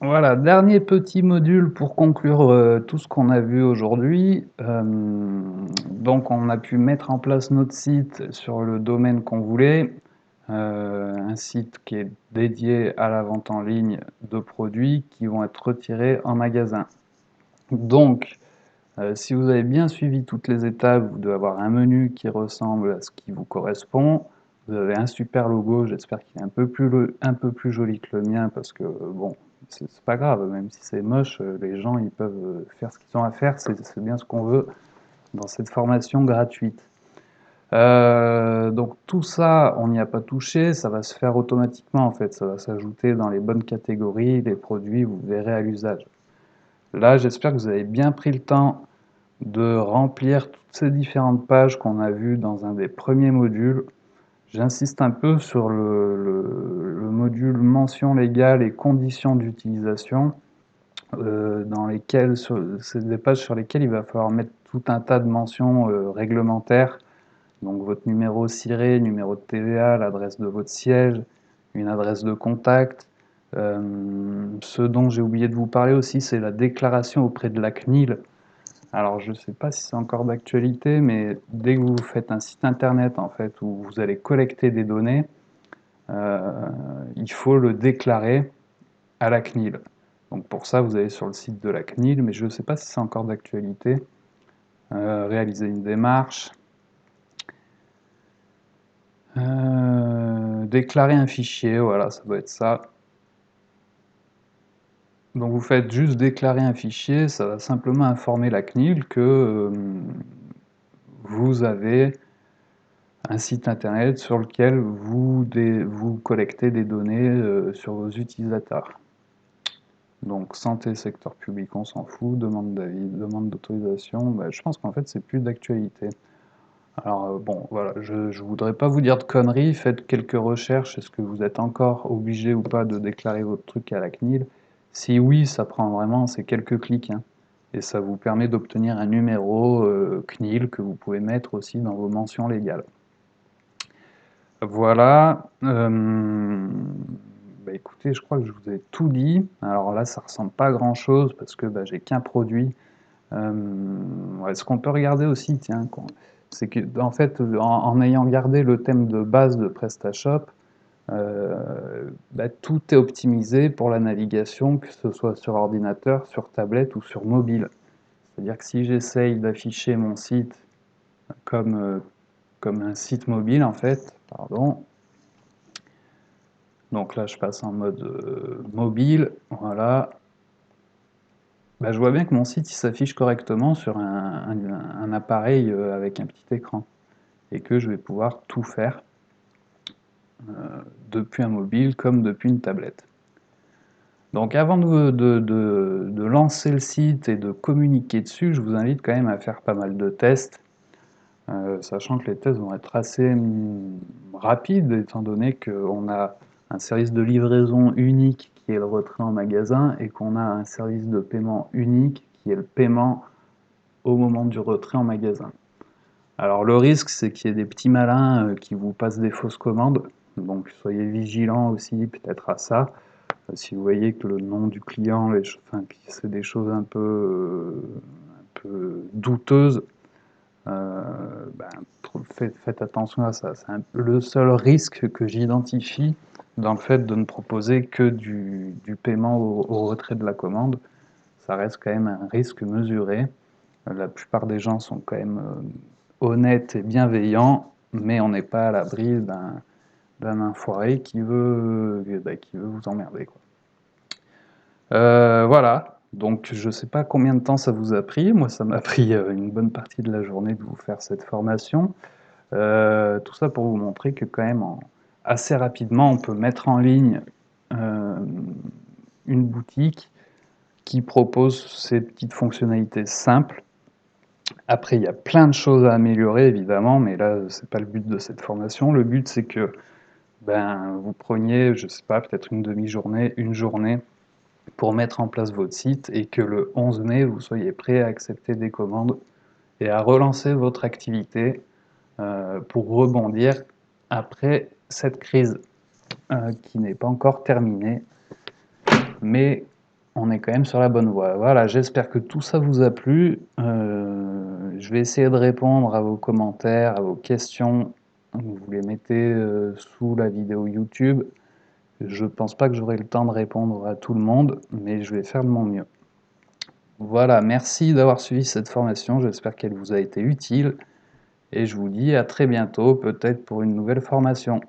Voilà, dernier petit module pour conclure tout ce qu'on a vu aujourd'hui. Donc on a pu mettre en place notre site sur le domaine qu'on voulait, un site qui est dédié à la vente en ligne de produits qui vont être retirés en magasin. Donc, si vous avez bien suivi toutes les étapes, vous devez avoir un menu qui ressemble à ce qui vous correspond. Vous avez un super logo, j'espère qu'il est un peu plus joli que le mien parce que bon, c'est pas grave, même si c'est moche, les gens ils peuvent faire ce qu'ils ont à faire, c'est bien ce qu'on veut dans cette formation gratuite. Donc tout ça, on n'y a pas touché, ça va se faire automatiquement en fait, ça va s'ajouter dans les bonnes catégories, les produits, vous verrez à l'usage. Là, j'espère que vous avez bien pris le temps de remplir toutes ces différentes pages qu'on a vues dans un des premiers modules. J'insiste un peu sur le module mention légale et conditions d'utilisation, dans lesquelles, c'est des pages sur lesquelles il va falloir mettre tout un tas de mentions réglementaires, donc votre numéro SIRET, numéro de TVA, l'adresse de votre siège, une adresse de contact. Ce dont j'ai oublié de vous parler aussi, c'est la déclaration auprès de la CNIL. Alors, je ne sais pas si c'est encore d'actualité, mais dès que vous faites un site internet en fait où vous allez collecter des données, euh, il faut le déclarer à la CNIL. Donc pour ça, vous allez sur le site de la CNIL, mais je ne sais pas si c'est encore d'actualité. Réaliser une démarche, déclarer un fichier, voilà, ça doit être ça. Donc vous faites juste déclarer un fichier, ça va simplement informer la CNIL que vous avez un site internet sur lequel vous collectez des données sur vos utilisateurs. Donc santé, secteur public, on s'en fout, demande d'avis, demande d'autorisation, bah, je pense qu'en fait c'est plus d'actualité. Alors bon, voilà, je ne voudrais pas vous dire de conneries, faites quelques recherches, est-ce que vous êtes encore obligé ou pas de déclarer votre truc à la CNIL? Si oui, ça prend vraiment, c'est quelques clics, hein, et ça vous permet d'obtenir un numéro CNIL que vous pouvez mettre aussi dans vos mentions légales. Voilà. Bah écoutez, je crois que je vous ai tout dit. Alors là, ça ressemble pas à grand-chose parce que bah, j'ai qu'un produit. Ouais, ce qu'on peut regarder aussi, tiens, c'est que en fait, en ayant gardé le thème de base de PrestaShop, bah, tout est optimisé pour la navigation, que ce soit sur ordinateur, sur tablette ou sur mobile. C'est-à-dire que si j'essaye d'afficher mon site comme, comme un site mobile, en fait, pardon, donc là, je passe en mode mobile, voilà. Bah, je vois bien que mon site s'affiche correctement sur un appareil avec un petit écran et que je vais pouvoir tout faire depuis un mobile comme depuis une tablette. Donc avant de lancer le site et de communiquer dessus, je vous invite quand même à faire pas mal de tests, sachant que les tests vont être assez rapides étant donné qu'on a un service de livraison unique qui est le retrait en magasin et qu'on a un service de paiement unique qui est le paiement au moment du retrait en magasin. Alors le risque, c'est qu'il y ait des petits malins qui vous passent des fausses commandes, donc soyez vigilants aussi peut-être à ça. Si vous voyez que le nom du client, enfin, c'est des choses un peu douteuses, euh, ben, faites attention à ça. C'est le seul risque que j'identifie dans le fait de ne proposer que du paiement au retrait de la commande. Ça reste quand même un risque mesuré. La plupart des gens sont quand même honnêtes et bienveillants, mais on n'est pas à l'abri d'un enfoiré qui veut vous emmerder, quoi. Voilà, donc je ne sais pas combien de temps ça vous a pris. Moi, ça m'a pris une bonne partie de la journée de vous faire cette formation. Tout ça pour vous montrer que quand même, assez rapidement, on peut mettre en ligne euh, une boutique qui propose ces petites fonctionnalités simples. Après, il y a plein de choses à améliorer, évidemment, mais là, c'est pas le but de cette formation. Le but, c'est que ben, vous preniez, je sais pas, peut-être une demi-journée, une journée, pour mettre en place votre site et que le 11 mai, vous soyez prêt à accepter des commandes et à relancer votre activité pour rebondir après cette crise qui n'est pas encore terminée, mais on est quand même sur la bonne voie. Voilà, j'espère que tout ça vous a plu. Je vais essayer de répondre à vos commentaires, à vos questions. Vous les mettez sous la vidéo YouTube. Je pense pas que j'aurai le temps de répondre à tout le monde, mais je vais faire de mon mieux. Voilà, merci d'avoir suivi cette formation, j'espère qu'elle vous a été utile, et je vous dis à très bientôt, peut-être pour une nouvelle formation.